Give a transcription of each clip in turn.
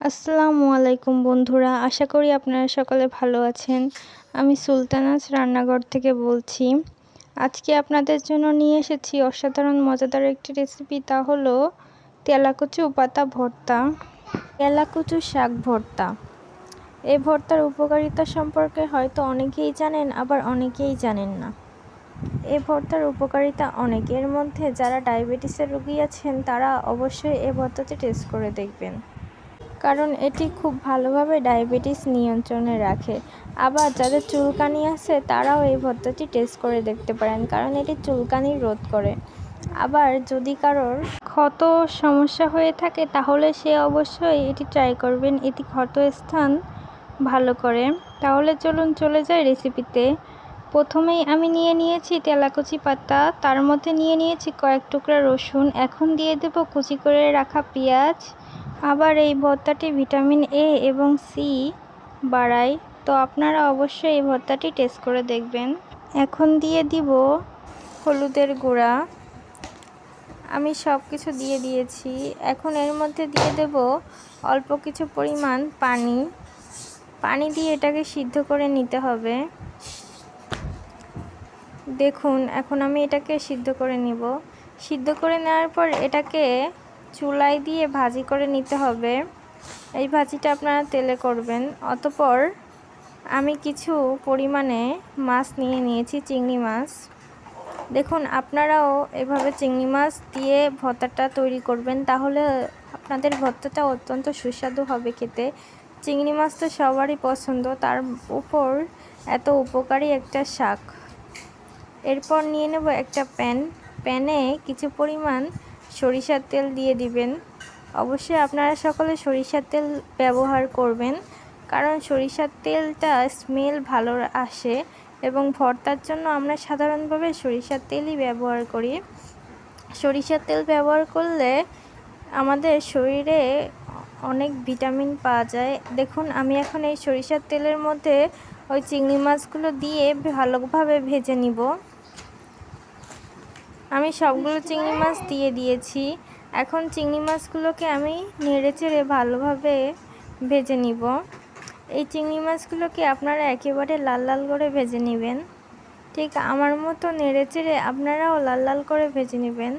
আসসালামু আলাইকুম বন্ধুরা, আশা করি আপনারা সকলে ভালো আছেন। আমি সুলতানাজ রান্নাঘর থেকে বলছি। আজকে আপনাদের জন্য নিয়ে এসেছি অসাধারণ মজাদার একটি রেসিপি, তা হলো তেলাকুচু পাতা ভর্তা, তেলাকুচু শাক ভর্তা। এই ভর্তার উপকারিতা সম্পর্কে হয়তো অনেকেই জানেন, আবার অনেকেই জানেন না। এই ভর্তার উপকারিতা অনেক, এর মধ্যে যারা ডায়াবেটিসের রোগী আছেন তারা অবশ্যই এই ভর্তাটি টেস্ট করে দেখবেন, কারণ এটি খুব ভালোভাবে ডায়াবেটিস নিয়ন্ত্রণে রাখে। আবার যাদের চুলকানি আছে তারাও এই ভর্তাটি টেস্ট করে দেখতে পারেন, কারণ এটি চুলকানি রোধ করে। আবার যদি কারোর ক্ষত সমস্যা হয়ে থাকে তাহলে সে অবশ্যই এটি ট্রাই করবেন, এটি ক্ষত স্থান ভালো করে। তাহলে চলুন চলে যাই রেসিপিতে। প্রথমেই আমি নিয়ে নিয়েছি তেলাকুচি পাতা, তার মধ্যে নিয়ে নিয়েছি কয়েক টুকরা রসুন। এখন দিয়ে দেব কুচি করে রাখা পেঁয়াজ। আবার এই ভর্তাটি ভিটামিন এ এবং সি বাড়ায়, তো আপনারা অবশ্যই এই ভর্তাটি টেস্ট করে দেখবেন। এখন দিয়ে দিব হলুদের গুঁড়া। আমি সব কিছু দিয়ে দিয়েছি। এখন এর মধ্যে দিয়ে দেব অল্প কিছু পরিমাণ পানি দিয়ে এটাকে সিদ্ধ করে নিতে হবে। দেখুন এখন আমি এটাকে সিদ্ধ করে নিব। সিদ্ধ করে নেওয়ার পর এটাকে চুলায় দিয়ে ভাজি করে নিতে হবে। এই ভাজিটা আপনারা তেলে করবেন। অতঃপর আমি কিছু পরিমাণে মাছ নিয়ে নিয়েছি, চিংড়ি মাছ। দেখুন আপনারাও এভাবে চিংড়ি মাছ দিয়ে ভর্তাটা তৈরি করবেন, তাহলে আপনাদের ভর্তাটা অত্যন্ত সুস্বাদু হবে খেতে। চিংড়ি মাছ তো সবারই পছন্দ, তার উপর এত উপকারী একটা শাক। এরপর নিয়ে নেব একটা প্যানে কিছু পরিমাণ সরিষার তেল দিয়ে দিবেন। অবশ্যই আপনারা সকলে সরিষার তেল ব্যবহার করবেন, কারণ সরিষার তেলটা স্মেল ভালো আসে এবং ভর্তার জন্য আমরা সাধারণভাবে সরিষার তেলই ব্যবহার করি। সরিষার তেল ব্যবহার করলে আমাদের শরীরে অনেক ভিটামিন পাওয়া যায়। দেখুন আমি এখন এই সরিষার তেলের মধ্যে ওই চিংড়ি মাছগুলো দিয়ে ভালোভাবে ভেজে নিব। আমি সবগুলো চিংড়ি মাছ দিয়ে দিয়েছি। এখন চিংড়ি মাছগুলোকে আমি নেড়েচেড়ে ভালোভাবে ভেজে নিব। এই চিংড়ি মাছগুলোকে আপনারা একেবারে লাল লাল করে ভেজে নেবেন। ঠিক আমার মতো নেড়েচেড়ে আপনারাও লাল লাল করে ভেজে নেবেন।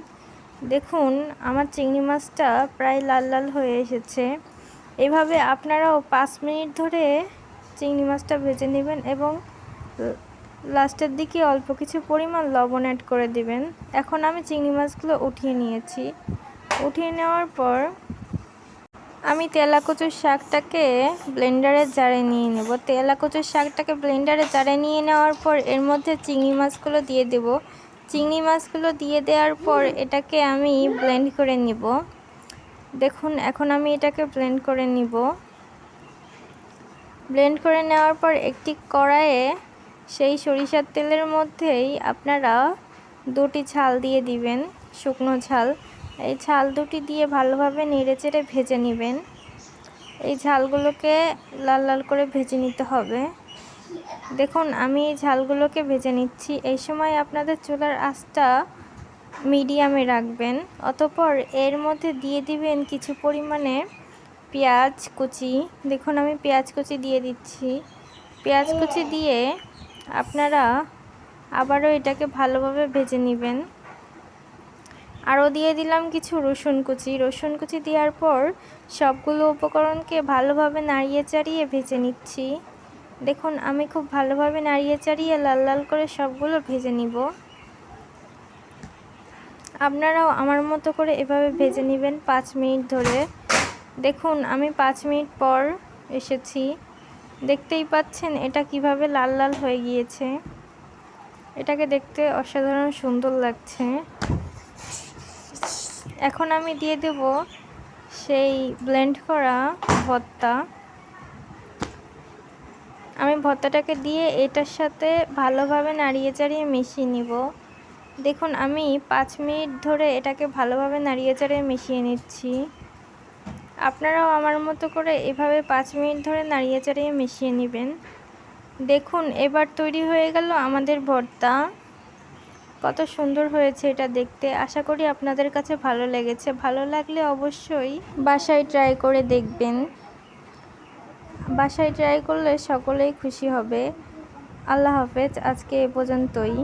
দেখুন আমার চিংড়ি মাছটা প্রায় লাল লাল হয়ে এসেছে। এভাবে আপনারাও 5 মিনিট ধরে চিংড়ি মাছটা ভেজে নেবেন এবং লাস্টের দিকে অল্প কিছু পরিমাণ লবণ অ্যাড করে দিবেন। এখন আমি চিংড়ি মাছগুলো উঠিয়ে নিয়েছি। উঠিয়ে নেওয়ার পর আমি তেলাকুচুর শাকটাকে ব্লেন্ডারে জারে নিয়ে নেব। তেলাকুচুর শাকটাকে ব্লেন্ডারে জারে নিয়ে নেওয়ার পর এর মধ্যে চিংড়ি মাছগুলো দিয়ে দেব। চিংড়ি মাছগুলো দিয়ে দেওয়ার পর এটাকে আমি ব্লেন্ড করে নিব। দেখুন এখন আমি এটাকে ব্লেন্ড করে নিব। ব্লেন্ড করে নেওয়ার পর একটি কড়াইয়ে সেই সরিষার তেলের মধ্যেই আপনারা 2টি ঝাল দিয়ে দিবেন, শুকনো ঝাল। এই ঝাল দুটি দিয়ে ভালোভাবে নেড়েচেড়ে ভেজে নেবেন। এই ঝালগুলোকে লাল লাল করে ভেজে নিতে হবে। দেখুন আমি এই ঝালগুলোকে ভেজে নিচ্ছি। এই সময় আপনাদের চুলার আঁচটা মিডিয়ামে রাখবেন। অতঃপর এর মধ্যে দিয়ে দিবেন কিছু পরিমাণে পেঁয়াজ কুচি। দেখুন আমি পেঁয়াজ কুচি দিয়ে দিচ্ছি। পেঁয়াজ কুচি দিয়ে আপনারা আবারও এটাকে ভালোভাবে ভেজে নেবেন। আরও দিয়ে দিলাম কিছু রসুন কুচি। রসুন কুচি দেওয়ার পর সবগুলো উপকরণকে ভালোভাবে নাড়িয়ে চাড়িয়ে ভেজে নিচ্ছি। দেখুন আমি খুব ভালোভাবে নাড়িয়ে চাড়িয়ে লাল লাল করে সবগুলো ভেজে নিব। আপনারাও আমার মতো করে এভাবে ভেজে নেবেন 5 মিনিট ধরে। দেখুন আমি 5 মিনিট পর এসেছি। দেখতেই পাচ্ছেন এটা কিভাবে লাল লাল হয়ে গিয়েছে। এটাকে দেখতে অসাধারণ সুন্দর লাগছে। এখন আমি দিয়ে দেব সেই ব্লেন্ড করা ভর্তা। আমি ভর্তাটাকে দিয়ে এটার সাথে ভালোভাবে নাড়িয়ে চাড়িয়ে মিশিয়ে নিব। দেখুন আমি 5 মিনিট ধরে এটাকে ভালোভাবে নাড়িয়ে চাড়িয়ে মিশিয়ে নিচ্ছি। আপনারাও আমার মতো করে এভাবে 5 মিনিট ধরে নাড়িয়ে চাড়িয়ে মিশিয়ে নেবেন। দেখুন এবার তৈরি হয়ে গেল আমাদের ভর্তা। কত সুন্দর হয়েছে এটা দেখতে। আশা করি আপনাদের কাছে ভালো লেগেছে। ভালো লাগলে অবশ্যই বাসায় ট্রাই করে দেখবেন। বাসায় ট্রাই করলে সকলেই খুশি হবে। আল্লাহ হাফেজ, আজকে এ পর্যন্তই।